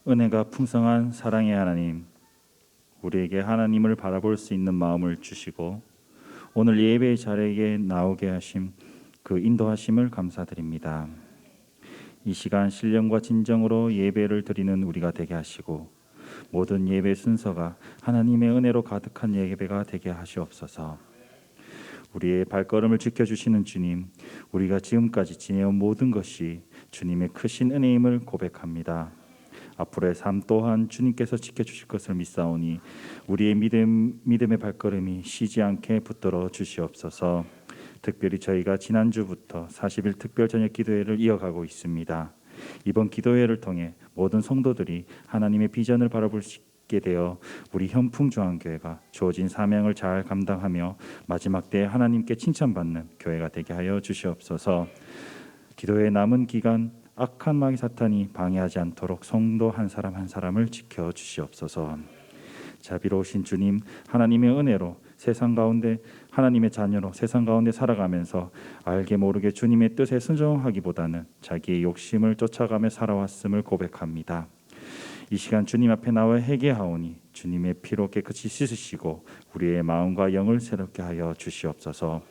은혜가 풍성한 사랑의 하나님, 우리에게 하나님을 바라볼 수 있는 마음을 주시고 오늘 예배의 자리에 나오게 하심 그 인도하심을 감사드립니다. 이 시간 신령과 진정으로 예배를 드리는 우리가 되게 하시고 모든 예배 순서가 하나님의 은혜로 가득한 예배가 되게 하시옵소서. 우리의 발걸음을 지켜주시는 주님, 우리가 지금까지 지내온 모든 것이 주님의 크신 은혜임을 고백합니다. 앞으로의 삶 또한 주님께서 지켜주실 것을 믿사오니 우리의 믿음의 발걸음이 쉬지 않게 붙들어 주시옵소서. 특별히 저희가 지난주부터 40일 특별 저녁 기도회를 이어가고 있습니다. 이번 기도회를 통해 모든 성도들이 하나님의 비전을 바라볼 수 있게 되어 우리 현풍중앙교회가 주어진 사명을 잘 감당하며 마지막 때에 하나님께 칭찬받는 교회가 되게 하여 주시옵소서. 기도회 남은 기간 악한 마귀 사탄이 방해하지 않도록 성도 한 사람 한 사람을 지켜 주시옵소서. 자비로우신 주님, 하나님의 은혜로 세상 가운데 하나님의 자녀로 세상 가운데 살아가면서 알게 모르게 주님의 뜻에 순종하기보다는 자기의 욕심을 쫓아가며 살아왔음을 고백합니다. 이 시간 주님 앞에 나와 회개하오니 주님의 피로 깨끗이 씻으시고 우리의 마음과 영을 새롭게 하여 주시옵소서.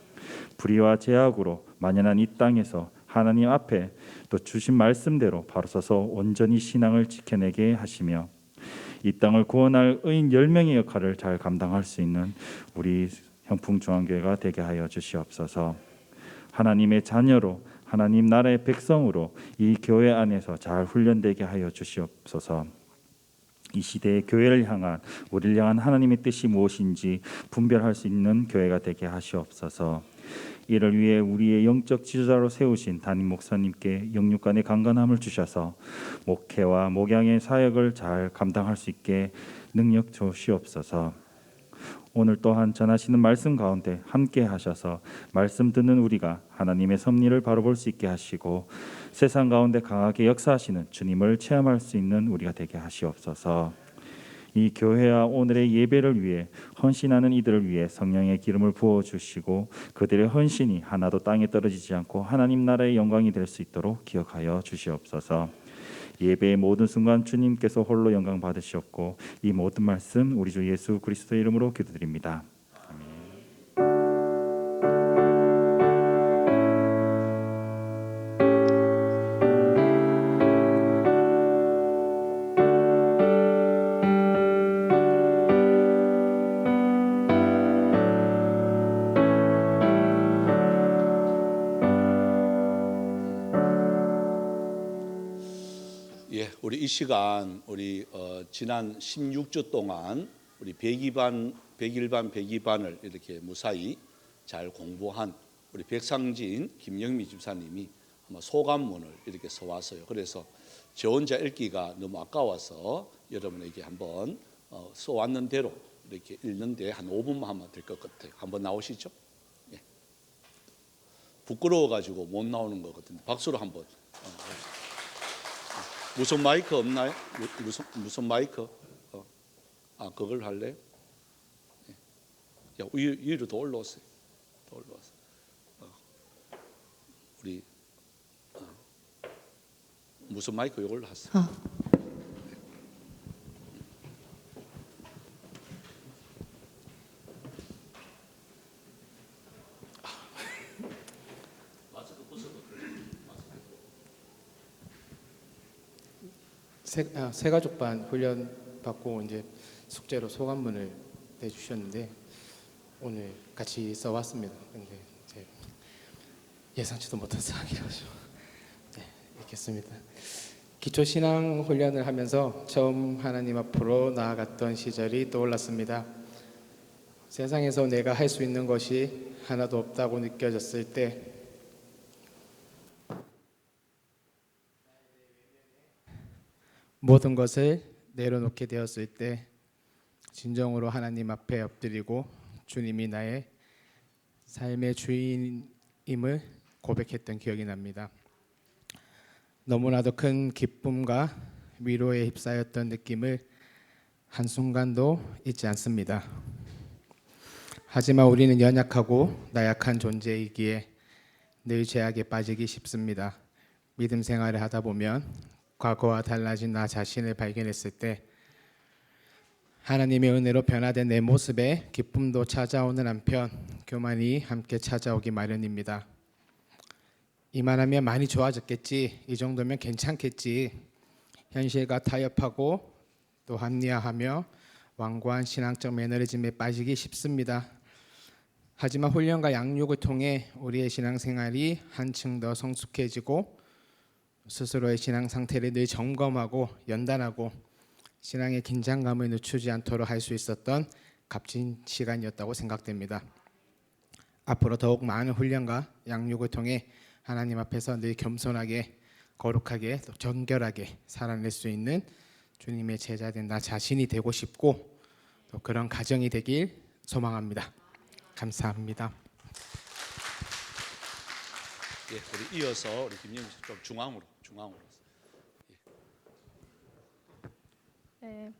불의와 죄악으로 만연한 이 땅에서 하나님 앞에 또 주신 말씀대로 바로 서서 온전히 신앙을 지켜내게 하시며 이 땅을 구원할 의인 10명의 역할을 잘 감당할 수 있는 우리 현풍중앙교회가 되게 하여 주시옵소서. 하나님의 자녀로 하나님 나라의 백성으로 이 교회 안에서 잘 훈련되게 하여 주시옵소서. 이 시대의 교회를 향한 우리를 향한 하나님의 뜻이 무엇인지 분별할 수 있는 교회가 되게 하시옵소서. 이를 위해 우리의 영적 지도자로 세우신 담임 목사님께 영육간의 강건함을 주셔서 목회와 목양의 사역을 잘 감당할 수 있게 능력 주시옵소서. 오늘 또한 전하시는 말씀 가운데 함께 하셔서 말씀 듣는 우리가 하나님의 섭리를 바로 볼 수 있게 하시고 세상 가운데 강하게 역사하시는 주님을 체험할 수 있는 우리가 되게 하시옵소서. 이 교회와 오늘의 예배를 위해 헌신하는 이들을 위해 성령의 기름을 부어주시고 그들의 헌신이 하나도 땅에 떨어지지 않고 하나님 나라의 영광이 될 수 있도록 기억하여 주시옵소서. 예배의 모든 순간 주님께서 홀로 영광 받으시옵고 이 모든 말씀 우리 주 예수 그리스도의 이름으로 기도드립니다. 우리 이 시간 우리 지난 16주 동안 우리 102반, 101반, 102반을 이렇게 무사히 잘 공부한 우리 백상진 김영미 집사님이 아마 소감문을 이렇게 써왔어요. 그래서 저 혼자 읽기가 너무 아까워서 여러분에게 한번 써왔는 대로 이렇게 읽는데 한 5분만 하면 될 것 같아요. 한번 나오시죠? 예. 부끄러워가지고 못 나오는 것 같은데 박수로 한번. 무슨 마이크 없나요? 무슨 마이크? 그걸 할래? 야, 위로 더 올라오세요. 더 올라와서. 우리 무슨 마이크 이걸로 하세요. 새가족반 훈련 받고 이제 숙제로 소감문을 내주셨는데 오늘 같이 써왔습니다. 근데 예상치도 못한 상황이라서 읽겠습니다. 기초 신앙 훈련을 하면서 처음 하나님 앞으로 나아갔던 시절이 떠올랐습니다. 세상에서 내가 할 수 있는 것이 하나도 없다고 느껴졌을 때 모든 것을 내려놓게 되었을 때 진정으로 하나님 앞에 엎드리고 주님이 나의 삶의 주인임을 고백했던 기억이 납니다. 너무나도 큰 기쁨과 위로에 휩싸였던 느낌을 한순간도 잊지 않습니다. 하지만 우리는 연약하고 나약한 존재이기에 늘 죄악에 빠지기 쉽습니다. 믿음 생활을 하다 보면 과거와 달라진 나 자신을 발견했을 때 하나님의 은혜로 변화된 내 모습에 기쁨도 찾아오는 한편 교만이 함께 찾아오기 마련입니다. 이만하면 많이 좋아졌겠지, 이 정도면 괜찮겠지, 현실과 타협하고 또 합리화하며 완고한 신앙적 매너리즘에 빠지기 쉽습니다. 하지만 훈련과 양육을 통해 우리의 신앙생활이 한층 더 성숙해지고 스스로의 신앙 상태를 늘 점검하고 연단하고 신앙의 긴장감을 늦추지 않도록 할 수 있었던 값진 시간이었다고 생각됩니다. 앞으로 더욱 많은 훈련과 양육을 통해 하나님 앞에서 늘 겸손하게 거룩하게 또 정결하게 살아낼 수 있는 주님의 제자된 나 자신이 되고 싶고 또 그런 가정이 되길 소망합니다. 감사합니다. 예, 우리 이어서 우리 김영미 씨 좀 중앙으로. 네,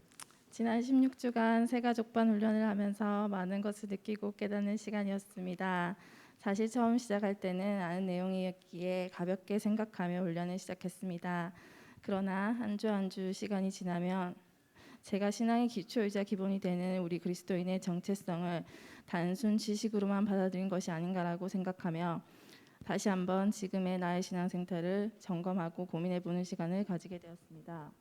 지난 16주간 새가족반 훈련을 하면서 많은 것을 느끼고 깨닫는 시간이었습니다. 사실 처음 시작할 때는 아는 내용이었기에 가볍게 생각하며 훈련을 시작했습니다. 그러나 한 주 한 주 시간이 지나면 제가 신앙의 기초이자 기본이 되는 우리 그리스도인의 정체성을 단순 지식으로만 받아들인 것이 아닌가라고 생각하며 다시 한번 지금의 나의 신앙 생태를 점검하고 고민해보는 시간을 가지게 되었습니다.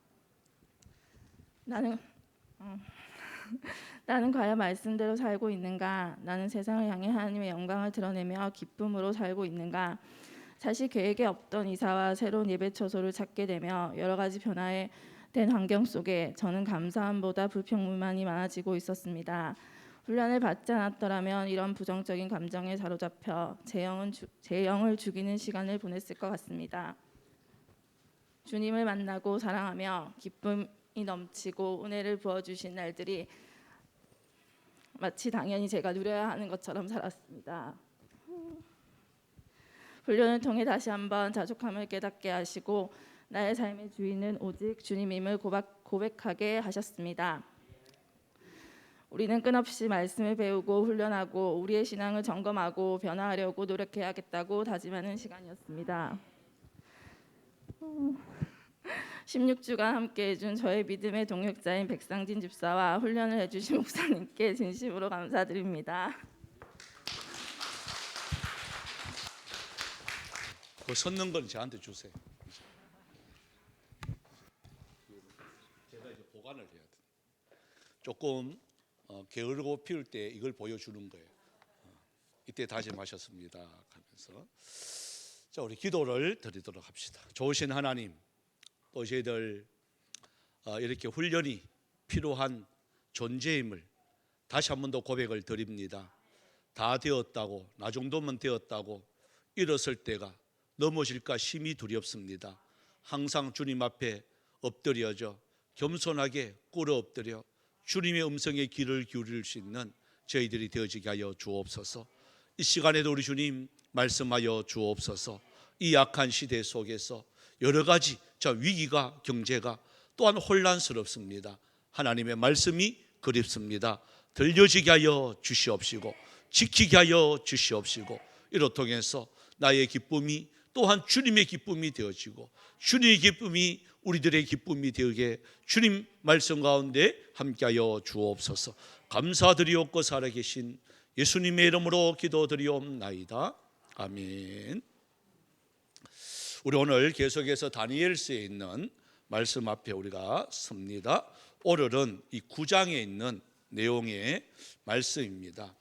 나는 과연 말씀대로 살고 있는가? 나는 세상을 향해 하나님의 영광을 드러내며 기쁨으로 살고 있는가? 사실 계획에 없던 이사와 새로운 예배 처소를 찾게 되며 여러 가지 변화된 환경 속에 저는 감사함보다 불평불만이 많아지고 있었습니다. 훈련을 받지 않았더라면 이런 부정적인 감정에 사로잡혀 제 영을 죽이는 시간을 보냈을 것 같습니다. 주님을 만나고 사랑하며 기쁨이 넘치고 은혜를 부어주신 날들이 마치 당연히 제가 누려야 하는 것처럼 살았습니다. 훈련을 통해 다시 한번 자족함을 깨닫게 하시고 나의 삶의 주인은 오직 주님임을 고백하게 하셨습니다. 우리는 끝없이 말씀을 배우고 훈련하고 우리의 신앙을 점검하고 변화하려고 노력해야겠다고 다짐하는 시간이었습니다. 16주간 함께 해준 저의 믿음의 동역자인 백상진 집사와 훈련을 해주신 목사님께 진심으로 감사드립니다. 그 섰는 건 저한테 주세요. 제가 이제 보관을 해야 돼. 조금 게으르고 피울 때 이걸 보여주는 거예요. 이때 다짐하셨습니다 하면서 자, 우리 기도를 드리도록 합시다. 좋으신 하나님, 또 저희들 이렇게 훈련이 필요한 존재임을 다시 한 번 더 고백을 드립니다. 다 되었다고, 나 정도면 되었다고 일었을 때가 넘어질까 심히 두렵습니다. 항상 주님 앞에 엎드려져 겸손하게 꿇어 엎드려 주님의 음성에 귀를 기울일 수 있는 저희들이 되어지게 하여 주옵소서. 이 시간에도 우리 주님 말씀하여 주옵소서. 이 약한 시대 속에서 여러 가지 위기가, 경제가 또한 혼란스럽습니다. 하나님의 말씀이 그립습니다. 들려지게 하여 주시옵시고 지키게 하여 주시옵시고 이로 통해서 나의 기쁨이 또한 주님의 기쁨이 되어지고 주님의 기쁨이 우리들의 기쁨이 되게 주님 말씀 가운데 함께하여 주옵소서. 감사드리옵고 살아계신 예수님의 이름으로 기도드리옵나이다. 아멘. 우리 오늘 계속해서 다니엘서에 있는 말씀 앞에 우리가 섭니다. 오늘은 이 9장에 있는 내용의 말씀입니다.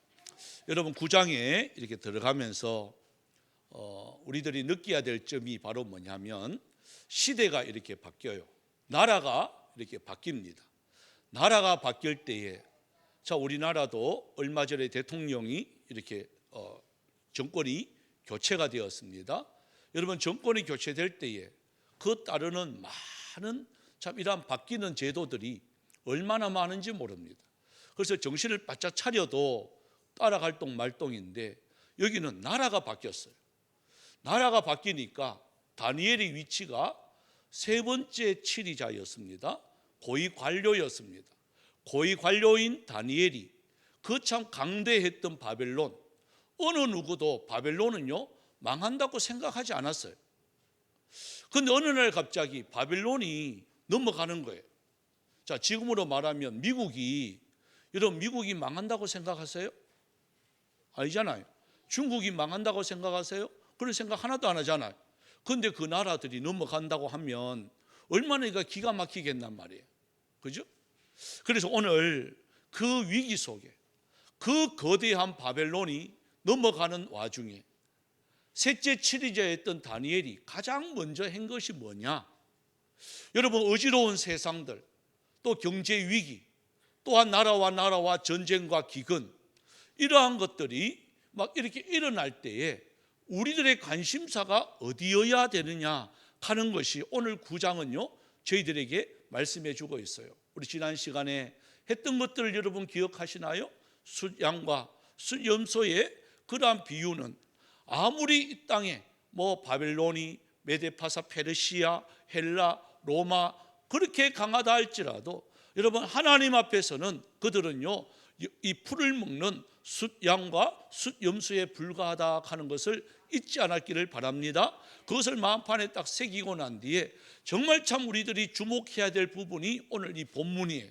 여러분 9장에 이렇게 들어가면서 우리들이 느껴야 될 점이 바로 뭐냐면 시대가 이렇게 바뀌어요. 나라가 이렇게 바뀝니다. 나라가 바뀔 때에 우리나라도 얼마 전에 대통령이 이렇게 정권이 교체가 되었습니다. 여러분 정권이 교체될 때에 그 따르는 많은 이러한 바뀌는 제도들이 얼마나 많은지 모릅니다. 그래서 정신을 바짝 차려도 따라갈 동 말동인데 여기는 나라가 바뀌었어요. 나라가 바뀌니까 다니엘의 위치가 세 번째 치리자였습니다. 고위 관료였습니다. 고위 관료인 다니엘이 그 참 강대했던 바벨론, 어느 누구도 바벨론은요 망한다고 생각하지 않았어요. 근데 어느 날 갑자기 바벨론이 넘어가는 거예요. 자, 지금으로 말하면 여러분 미국이 망한다고 생각하세요? 아니잖아요. 중국이 망한다고 생각하세요? 그런 생각 하나도 안 하잖아요. 근데 그 나라들이 넘어간다고 하면 얼마나 기가 막히겠단 말이에요. 그죠? 그래서 오늘 그 위기 속에 그 거대한 바벨론이 넘어가는 와중에 셋째 치리자였던 다니엘이 가장 먼저 한 것이 뭐냐? 여러분, 어지러운 세상들, 또 경제 위기, 또한 나라와 전쟁과 기근, 이러한 것들이 막 이렇게 일어날 때에 우리들의 관심사가 어디여야 되느냐 하는 것이 오늘 9장은요 저희들에게 말씀해 주고 있어요. 우리 지난 시간에 했던 것들을 여러분 기억하시나요? 숫양과 숫염소의 그러한 비유는 아무리 이 땅에 바벨론이, 메데파사, 페르시아, 헬라, 로마 그렇게 강하다 할지라도 여러분, 하나님 앞에서는 그들은요 이 풀을 먹는 숫양과 숫염소에 불과하다 하는 것을 잊지 않았기를 바랍니다. 그것을 마음판에 딱 새기고 난 뒤에 정말 참 우리들이 주목해야 될 부분이 오늘 이 본문이에요.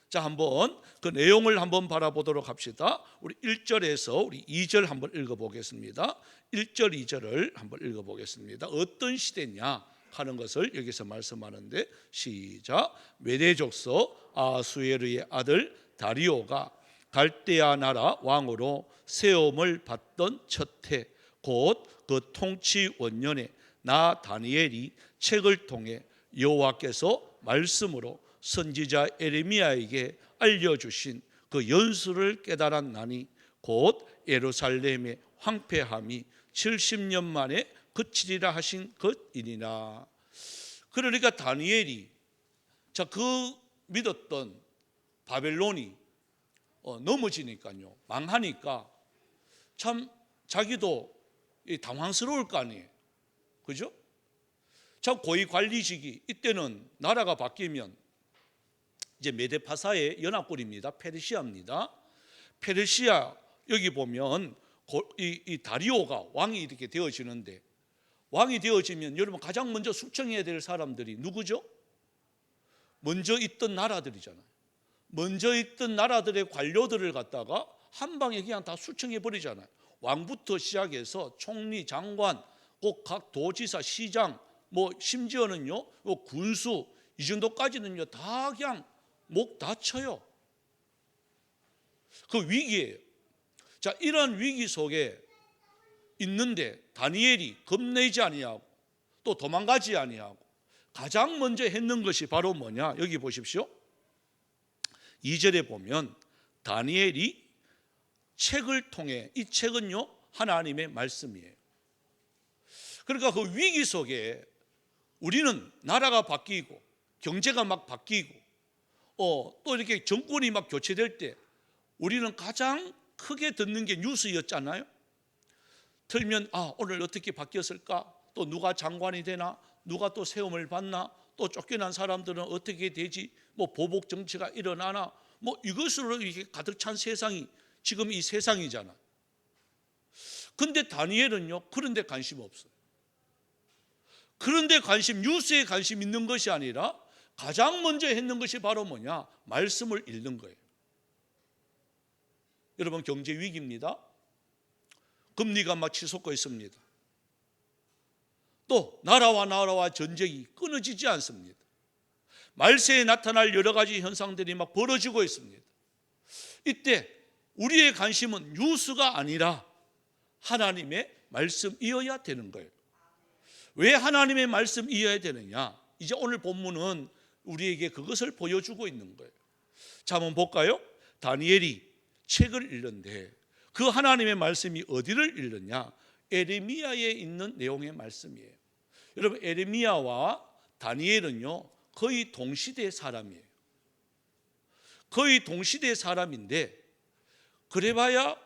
자, 한번 그 내용을 한번 바라보도록 합시다. 우리 1절에서 우리 2절 한번 읽어보겠습니다. 1절 2절을 한번 읽어보겠습니다. 어떤 시대냐 하는 것을 여기서 말씀하는데, 시작. 메대족서 아수에르의 아들 다리오가 갈대아 나라 왕으로 세움을 받던 첫 해, 곧 그 통치 원년에 나 다니엘이 책을 통해 여호와께서 말씀으로 선지자 에레미야에게 알려주신 그 연수를 깨달았나니 곧 예루살렘의 황폐함이 70년 만에 그치리라 하신 것이니라. 그러니까 다니엘이 그 믿었던 바벨론이 넘어지니까요, 망하니까 참 자기도 당황스러울 거 아니에요. 그죠? 자, 고위 관리직이 이때는 나라가 바뀌면 이제 메데파사의 연합군입니다. 페르시아입니다. 페르시아 여기 보면 이 다리오가 왕이 이렇게 되어지는데, 왕이 되어지면 여러분 가장 먼저 숙청해야 될 사람들이 누구죠? 먼저 있던 나라들이잖아요. 먼저 있던 나라들의 관료들을 갖다가 한 방에 그냥 다 수청해 버리잖아요. 왕부터 시작해서 총리, 장관, 꼭 각 도지사, 시장, 심지어는요 군수, 이 정도까지는요 다 그냥 목 다쳐요. 그 위기예요. 자, 이런 위기 속에 있는데 다니엘이 겁내지 아니하고 또 도망가지 아니하고 가장 먼저 했는 것이 바로 뭐냐? 여기 보십시오. 2절에 보면 다니엘이 책을 통해, 이 책은요 하나님의 말씀이에요. 그러니까 그 위기 속에 우리는 나라가 바뀌고 경제가 막 바뀌고 또 이렇게 정권이 막 교체될 때 우리는 가장 크게 듣는 게 뉴스였잖아요. 틀면 오늘 어떻게 바뀌었을까? 또 누가 장관이 되나? 누가 또 세움을 받나? 또 쫓겨난 사람들은 어떻게 되지? 보복 정치가 일어나나? 이것으로 이렇게 가득 찬 세상이 지금 이 세상이잖아. 근데 다니엘은요 그런 데 관심 없어요. 그런데 뉴스에 관심 있는 것이 아니라 가장 먼저 했는 것이 바로 뭐냐? 말씀을 읽는 거예요. 여러분, 경제 위기입니다. 금리가 막 치솟고 있습니다. 또 나라와 전쟁이 끊어지지 않습니다. 말세에 나타날 여러 가지 현상들이 막 벌어지고 있습니다. 이때 우리의 관심은 뉴스가 아니라 하나님의 말씀이어야 되는 거예요. 왜 하나님의 말씀이어야 되느냐? 이제 오늘 본문은 우리에게 그것을 보여주고 있는 거예요. 자, 한번 볼까요? 다니엘이 책을 읽는데 그 하나님의 말씀이 어디를 읽느냐? 에레미야에 있는 내용의 말씀이에요. 여러분, 에레미야와 다니엘은요 거의 동시대 사람이에요. 거의 동시대 사람인데 그래봐야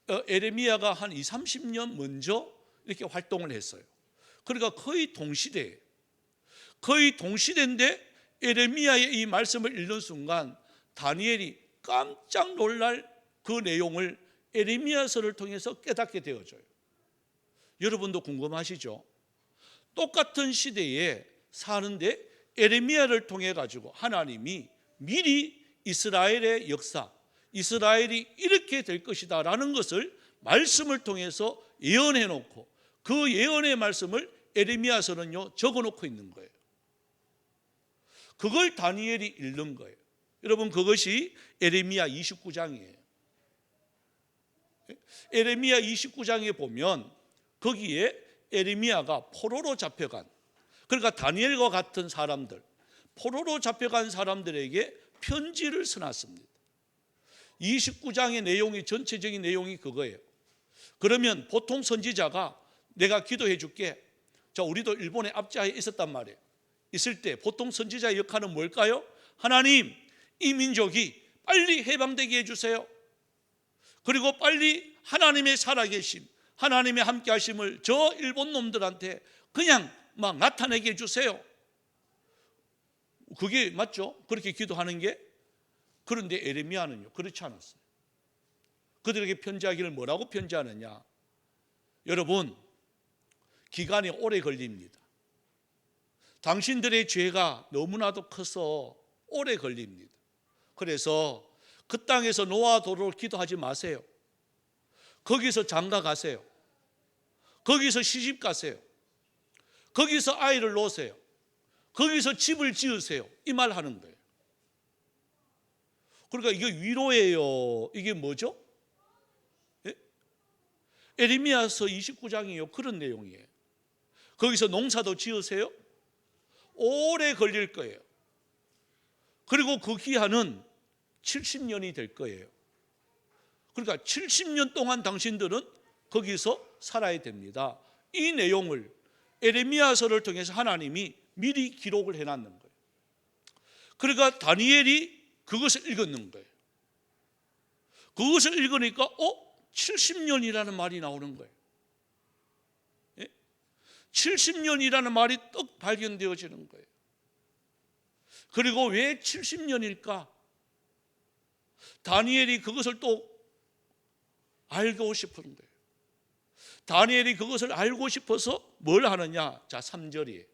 에레미야가 한 20-30년 먼저 이렇게 활동을 했어요. 그러니까 거의 동시대예요. 거의 동시대인데 에레미야의 이 말씀을 읽는 순간 다니엘이 깜짝 놀랄 그 내용을 에레미야서를 통해서 깨닫게 되어져요. 여러분도 궁금하시죠? 똑같은 시대에 사는데 에레미야를 통해 가지고 하나님이 미리 이스라엘의 역사, 이스라엘이 이렇게 될 것이다 라는 것을 말씀을 통해서 예언해 놓고 그 예언의 말씀을 에레미야서는요 적어 놓고 있는 거예요. 그걸 다니엘이 읽는 거예요. 여러분, 그것이 에레미야 29장이에요. 에레미야 29장에 보면 거기에 에레미야가 포로로 잡혀간, 그러니까 다니엘과 같은 사람들, 포로로 잡혀간 사람들에게 편지를 써놨습니다. 29장의 내용이, 전체적인 내용이 그거예요. 그러면 보통 선지자가 내가 기도해 줄게. 자, 우리도 일본의 압제하에 있었단 말이에요. 있을 때 보통 선지자의 역할은 뭘까요? 하나님, 이 민족이 빨리 해방되게 해주세요. 그리고 빨리 하나님의 살아계심, 하나님의 함께 하심을 저 일본 놈들한테 그냥 막 나타내게 해주세요. 그게 맞죠? 그렇게 기도하는 게. 그런데 에레미야는요 그렇지 않았어요. 그들에게 편지하기를 뭐라고 편지하느냐? 여러분, 기간이 오래 걸립니다. 당신들의 죄가 너무나도 커서 오래 걸립니다. 그래서 그 땅에서 노아도를 기도하지 마세요. 거기서 장가 가세요. 거기서 시집 가세요. 거기서 아이를 놓으세요. 거기서 집을 지으세요. 이 말 하는 거예요. 그러니까 이게 위로예요. 이게 뭐죠? 예? 에레미야서 29장이에요. 그런 내용이에요. 거기서 농사도 지으세요. 오래 걸릴 거예요. 그리고 그 기한은 70년이 될 거예요. 그러니까 70년 동안 당신들은 거기서 살아야 됩니다. 이 내용을 에레미야서를 통해서 하나님이 미리 기록을 해놨는 거예요. 그러니까 다니엘이 그것을 읽었는 거예요. 그것을 읽으니까 70년이라는 말이 나오는 거예요. 70년이라는 말이 떡 발견되어지는 거예요. 그리고 왜 70년일까? 다니엘이 그것을 또 알고 싶은 거예요. 다니엘이 그것을 알고 싶어서 뭘 하느냐? 자, 3절이에요.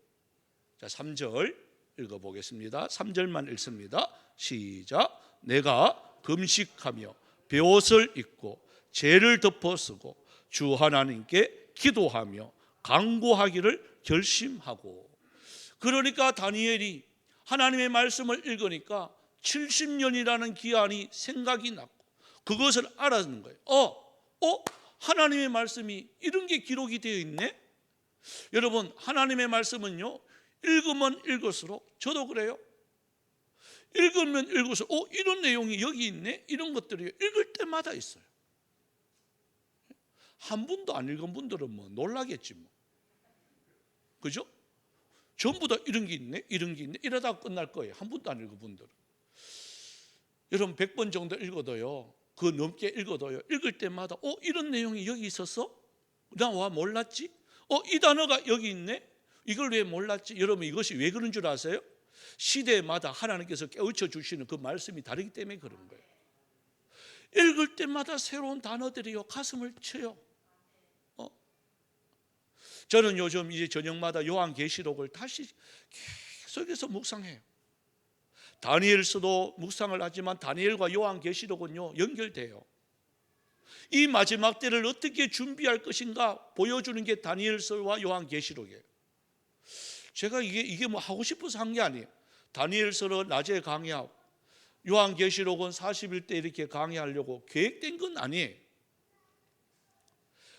자, 3절 읽어보겠습니다. 3절만 읽습니다. 시작. 내가 금식하며 베옷을 입고 죄를 덮어쓰고 주 하나님께 기도하며 간구하기를 결심하고. 그러니까 다니엘이 하나님의 말씀을 읽으니까 70년이라는 기한이 생각이 났고 그것을 알았는 거예요. 하나님의 말씀이 이런 게 기록이 되어 있네. 여러분, 하나님의 말씀은요 읽으면 읽을수록, 저도 그래요. 읽으면 읽을수록 이런 내용이 여기 있네. 이런 것들이 읽을 때마다 있어요. 한 분도 안 읽은 분들은 뭐 놀라겠지 뭐. 그죠? 전부 다 이런 게 있네, 이런 게 있네, 이러다가 끝날 거예요. 한 분도 안 읽은 분들은. 여러분 100번 정도 읽어도요, 그 넘게 읽어도요, 읽을 때마다 이런 내용이 여기 있었어? 나 와 몰랐지? 이 단어가 여기 있네? 이걸 왜 몰랐지? 여러분, 이것이 왜 그런 줄 아세요? 시대마다 하나님께서 깨우쳐 주시는 그 말씀이 다르기 때문에 그런 거예요. 읽을 때마다 새로운 단어들이요 가슴을 쳐요. 저는 요즘 이제 저녁마다 요한계시록을 다시 계속해서 묵상해요. 다니엘서도 묵상을 하지만 다니엘과 요한계시록은요 연결돼요. 이 마지막 때를 어떻게 준비할 것인가 보여주는 게 다니엘서와 요한계시록이에요. 제가 이게 뭐 하고 싶어서 한 게 아니에요. 다니엘서는 낮에 강의하고 요한계시록은 40일 때 이렇게 강의하려고 계획된 건 아니에요.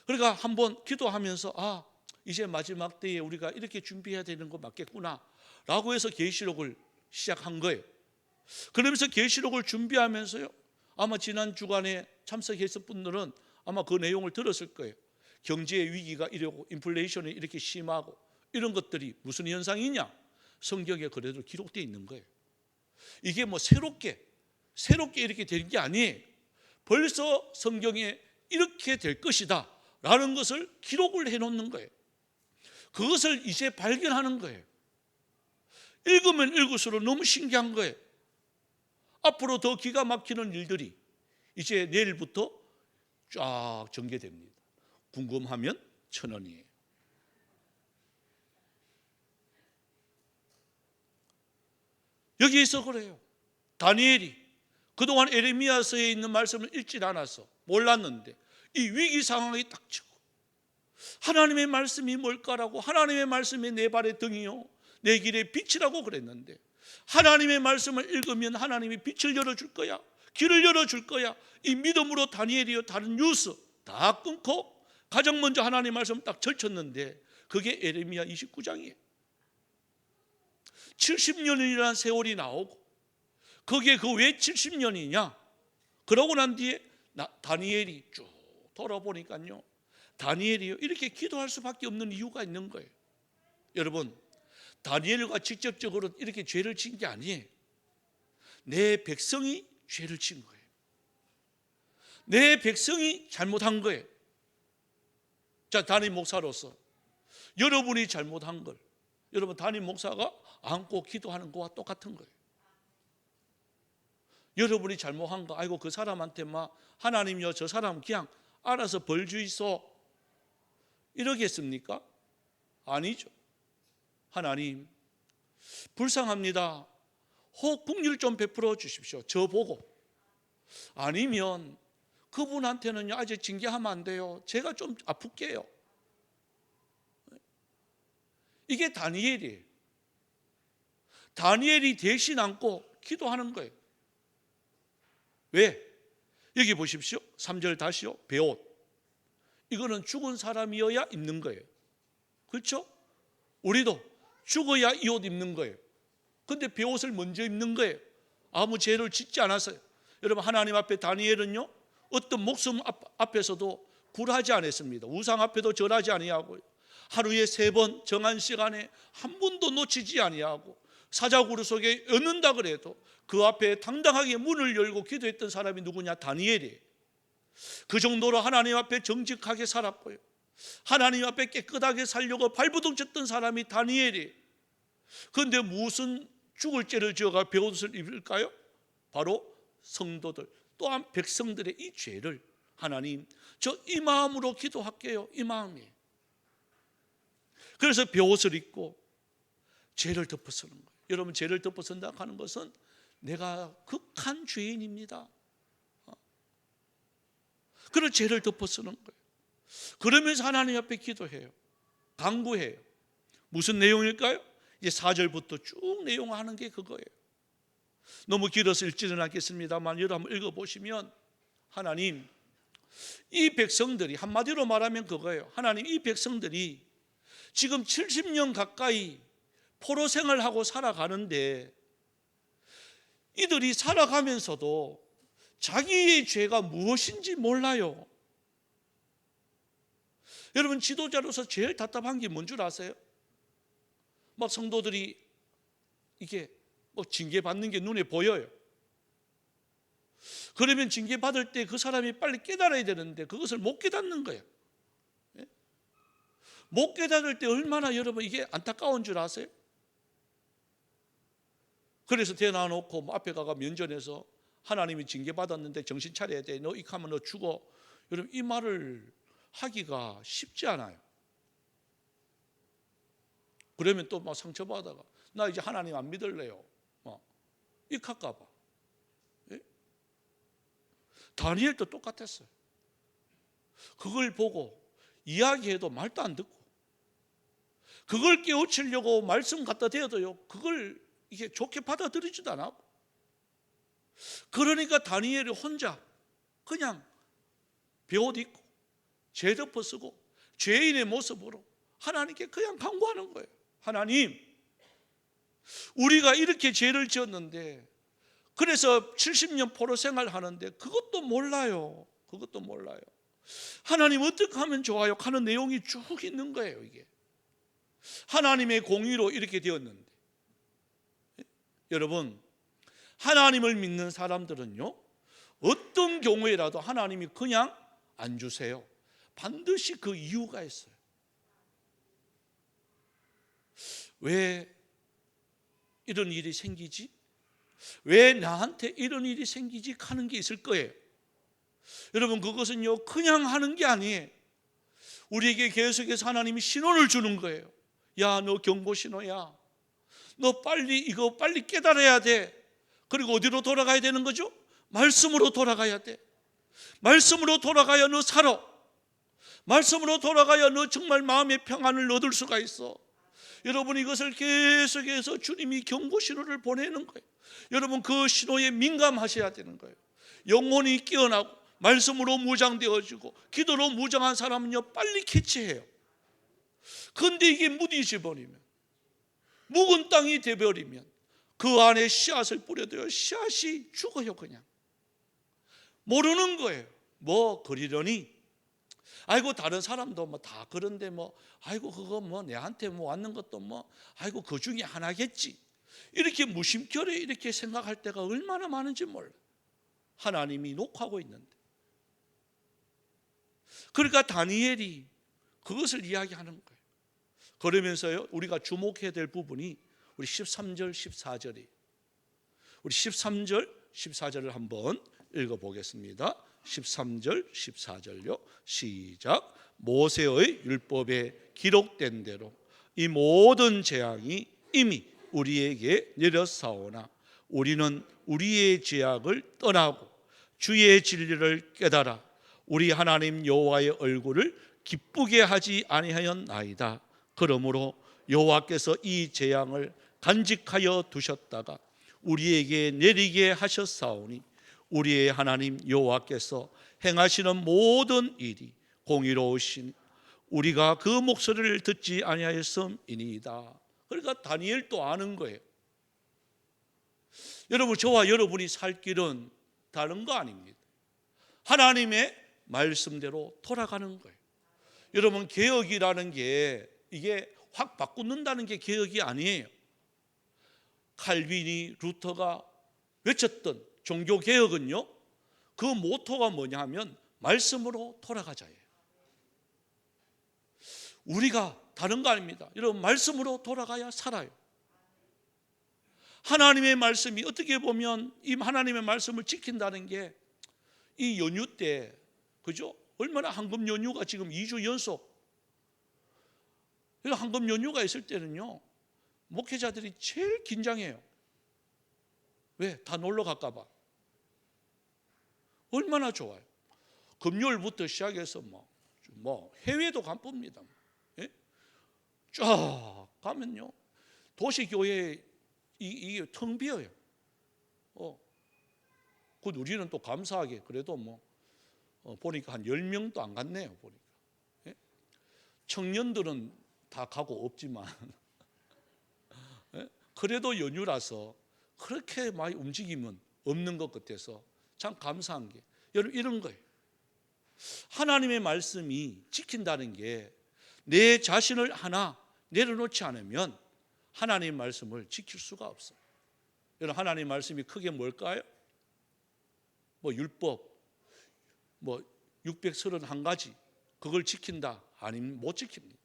그러니까 한번 기도하면서 이제 마지막 때에 우리가 이렇게 준비해야 되는 거 맞겠구나 라고 해서 계시록을 시작한 거예요. 그러면서 계시록을 준비하면서요, 아마 지난 주간에 참석했을 분들은 아마 그 내용을 들었을 거예요. 경제의 위기가 이러고 인플레이션이 이렇게 심하고 이런 것들이 무슨 현상이냐? 성경에 그래도 기록되어 있는 거예요. 이게 뭐 새롭게 이렇게 된 게 아니에요. 벌써 성경에 이렇게 될 것이다 라는 것을 기록을 해놓는 거예요. 그것을 이제 발견하는 거예요. 읽으면 읽을수록 너무 신기한 거예요. 앞으로 더 기가 막히는 일들이 이제 내일부터 쫙 전개됩니다. 궁금하면 1,000원이에요. 여기에서 그래요. 다니엘이 그동안 에레미야서에 있는 말씀을 읽지 않아서 몰랐는데 이 위기 상황이 딱 치고 하나님의 말씀이 뭘까라고, 하나님의 말씀이 내 발의 등이요 내 길의 빛이라고 그랬는데, 하나님의 말씀을 읽으면 하나님이 빛을 열어줄 거야, 길을 열어줄 거야, 이 믿음으로 다니엘이요 다른 뉴스 다 끊고 가장 먼저 하나님의 말씀을 딱 절쳤는데, 그게 에레미야 29장이에요 70년이라는 세월이 나오고, 거기에 그 왜 70년이냐, 그러고 난 뒤에 다니엘이 쭉 돌아보니까요, 다니엘이요 이렇게 기도할 수밖에 없는 이유가 있는 거예요. 여러분, 다니엘과 직접적으로 이렇게 죄를 진 게 아니에요. 내 백성이 죄를 진 거예요. 내 백성이 잘못한 거예요. 자, 담임 목사로서 여러분이 잘못한 걸 여러분 담임 목사가 안고 기도하는 거와 똑같은 거예요. 여러분이 잘못한 거, 아이고 그 사람한테 막 하나님이요 저 사람 그냥 알아서 벌 주이소 이러겠습니까? 아니죠. 하나님 불쌍합니다, 혹 긍휼 좀 베풀어 주십시오, 저 보고. 아니면 그분한테는요 아직 징계하면 안 돼요, 제가 좀 아플게요. 이게 다니엘이에요. 다니엘이 대신 안고 기도하는 거예요. 왜? 여기 보십시오. 3절 다시요. 베옷. 이거는 죽은 사람이어야 입는 거예요. 그렇죠? 우리도 죽어야 이 옷 입는 거예요. 근데 베옷을 먼저 입는 거예요. 아무 죄를 짓지 않았어요. 여러분, 하나님 앞에 다니엘은요 어떤 목숨 앞에서도 굴하지 않았습니다. 우상 앞에도 절하지 아니하고요, 하루에 3번 정한 시간에 한 번도 놓치지 아니하고, 사자구루 속에 얹는다 그래도 그 앞에 당당하게 문을 열고 기도했던 사람이 누구냐? 다니엘이에요. 그 정도로 하나님 앞에 정직하게 살았고요, 하나님 앞에 깨끗하게 살려고 발부둥쳤던 사람이 다니엘이에요. 그런데 무슨 죽을 죄를 지어가 베옷을 입을까요? 바로 성도들 또한 백성들의 이 죄를, 하나님 저 이 마음으로 기도할게요, 이 마음이. 그래서 베옷을 입고 죄를 덮어쓰는 거예요. 여러분, 죄를 덮어쓴다 하는 것은 내가 극한 죄인입니다, 그런 죄를 덮어쓰는 거예요. 그러면서 하나님 앞에 기도해요, 간구해요. 무슨 내용일까요? 이제 4절부터 쭉 내용하는 게 그거예요. 너무 길어서 읽지는 않겠습니다만 여러분 한번 읽어보시면, 하나님 이 백성들이, 한마디로 말하면 그거예요. 하나님 이 백성들이 지금 70년 가까이 포로 생활하고 살아가는데, 이들이 살아가면서도 자기의 죄가 무엇인지 몰라요. 여러분, 지도자로서 제일 답답한 게 뭔 줄 아세요? 막 성도들이 이게 뭐 징계받는 게 눈에 보여요. 그러면 징계받을 때 그 사람이 빨리 깨달아야 되는데 그것을 못 깨닫는 거예요. 못 깨달을 때 얼마나 여러분 이게 안타까운 줄 아세요? 그래서 대놔놓고 앞에 가가 면전에서 하나님이 징계받았는데 정신 차려야 돼, 너 이카면 너 죽어, 여러분 이 말을 하기가 쉽지 않아요. 그러면 또 막 상처받아가 나 이제 하나님 안 믿을래요, 이할까 봐. 다니엘도 똑같았어요. 그걸 보고 이야기해도 말도 안 듣고, 그걸 깨우치려고 말씀 갖다 대어도요 그걸 이게 좋게 받아들이지도 않았고, 그러니까 다니엘이 혼자 그냥 베옷 입고 죄 덮어 쓰고 죄인의 모습으로 하나님께 그냥 간구하는 거예요. 하나님, 우리가 이렇게 죄를 지었는데, 그래서 70년 포로 생활하는데 그것도 몰라요. 그것도 몰라요. 하나님 어떻게 하면 좋아요? 하는 내용이 쭉 있는 거예요. 이게 하나님의 공의로 이렇게 되었는데, 여러분 하나님을 믿는 사람들은요 어떤 경우에라도 하나님이 그냥 안 주세요. 반드시 그 이유가 있어요. 왜 이런 일이 생기지? 왜 나한테 이런 일이 생기지? 하는 게 있을 거예요. 여러분, 그것은요 그냥 하는 게 아니에요. 우리에게 계속해서 하나님이 신호를 주는 거예요. 야, 너 경고 신호야. 너 빨리 이거 빨리 깨달아야 돼. 그리고 어디로 돌아가야 되는 거죠? 말씀으로 돌아가야 돼. 말씀으로 돌아가야 너 살아. 말씀으로 돌아가야 너 정말 마음의 평안을 얻을 수가 있어. 여러분, 이것을 계속해서 주님이 경고 신호를 보내는 거예요. 여러분, 그 신호에 민감하셔야 되는 거예요. 영혼이 깨어나고 말씀으로 무장되어지고 기도로 무장한 사람은요 빨리 캐치해요. 그런데 이게 무디져 버리면, 묵은 땅이 되버리면 그 안에 씨앗을 뿌려둬요. 씨앗이 죽어요. 그냥 모르는 거예요. 뭐 그리려니, 아이고 다른 사람도 뭐 다 그런데 뭐 아이고 그거 뭐 내한테 뭐 왔는 것도 뭐 아이고 그 중에 하나겠지, 이렇게 무심결에 이렇게 생각할 때가 얼마나 많은지 몰라. 하나님이 녹화하고 있는데. 그러니까 다니엘이 그것을 이야기하는 거예요. 그러면서요 우리가 주목해야 될 부분이 우리 13절 14절이, 우리 13절 14절을 한번 읽어보겠습니다. 13절 14절요. 시작. 모세의 율법에 기록된 대로 이 모든 재앙이 이미 우리에게 내렸사오나 우리는 우리의 죄악을 떠나고 주의 진리를 깨달아 우리 하나님 여호와의 얼굴을 기쁘게 하지 아니하였나이다. 그러므로 여호와께서 이 재앙을 간직하여 두셨다가 우리에게 내리게 하셨사오니 우리의 하나님 여호와께서 행하시는 모든 일이 공의로우신 우리가 그 목소리를 듣지 아니하였음이니이다. 그러니까 다니엘도 아는 거예요. 여러분, 저와 여러분이 살 길은 다른 거 아닙니다. 하나님의 말씀대로 돌아가는 거예요. 여러분, 개혁이라는 게 이게 확 바꾼다는 게 개혁이 아니에요. 칼빈이, 루터가 외쳤던 종교 개혁은요, 그 모토가 뭐냐 하면 말씀으로 돌아가자예요. 우리가 다른 거 아닙니다. 여러분, 말씀으로 돌아가야 살아요. 하나님의 말씀이 어떻게 보면 이 하나님의 말씀을 지킨다는 게 이 연휴 때, 그죠? 얼마나 황금 연휴가 지금 2주 연속, 황금 연휴가 있을 때는요 목회자들이 제일 긴장해요. 왜? 다 놀러 갈까 봐. 얼마나 좋아요. 금요일부터 시작해서 뭐 해외도 간 봅니다. 예? 쫙 가면요 도시교회 이게 텅 비어요. 그 우리는 또 감사하게 그래도 보니까 한 10명도 안 갔네요. 보니까. 예? 청년들은 다 가고 없지만 예? 그래도 연휴라서 그렇게 많이 움직임은 없는 것 같아서 참 감사한 게, 여러분, 이런 거예요. 하나님의 말씀이 지킨다는 게 내 자신을 하나 내려놓지 않으면 하나님의 말씀을 지킬 수가 없어요. 여러분, 하나님의 말씀이 크게 뭘까요? 율법 631가지 그걸 지킨다? 아니면 못 지킵니다.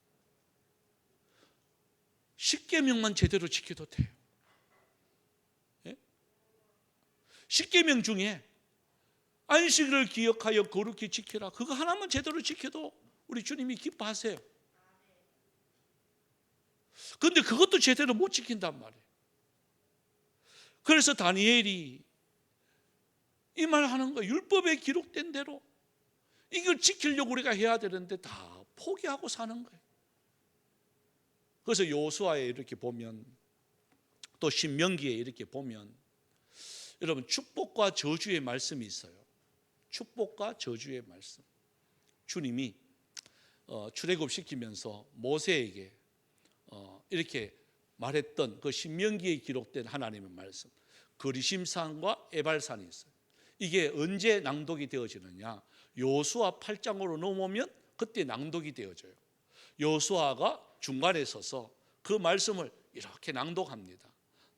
10계명만 제대로 지켜도 돼요. 예? 10계명 중에 안식일을 기억하여 거룩히 지키라, 그거 하나만 제대로 지켜도 우리 주님이 기뻐하세요. 그런데 그것도 제대로 못 지킨단 말이에요. 그래서 다니엘이 이 말 하는 거예요. 율법에 기록된 대로 이걸 지키려고 우리가 해야 되는데 다 포기하고 사는 거예요. 그래서 여호수아에 이렇게 보면, 또 신명기에 이렇게 보면, 여러분, 축복과 저주의 말씀이 있어요. 축복과 저주의 말씀. 주님이 출애굽시키면서 모세에게 이렇게 말했던 그 신명기에 기록된 하나님의 말씀, 그리심산과 에발산이 있어요. 이게 언제 낭독이 되어지느냐? 여호수아 8장으로 넘어오면 그때 낭독이 되어져요. 여호수아가 중간에 서서 그 말씀을 이렇게 낭독합니다.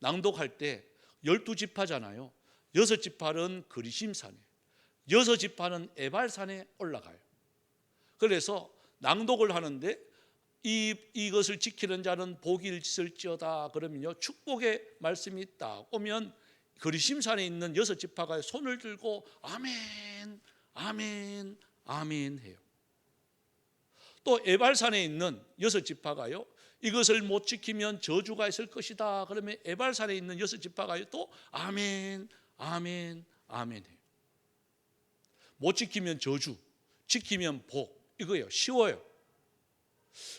낭독할 때 12지파잖아요. 6지파는 그리심산에, 6지파는 에발산에 올라가요. 그래서 낭독을 하는데 이것을 지키는 자는 복이 있을지어다 그러면요, 축복의 말씀이 딱 오면 그리심산에 있는 6지파가 손을 들고 아멘, 아멘, 아멘 해요. 또 에발산에 있는 6지파가요, 이것을 못 지키면 저주가 있을 것이다. 그러면 에발산에 있는 6지파가 또 아멘, 아멘, 아멘 해요. 못 지키면 저주, 지키면 복, 이거예요. 쉬워요.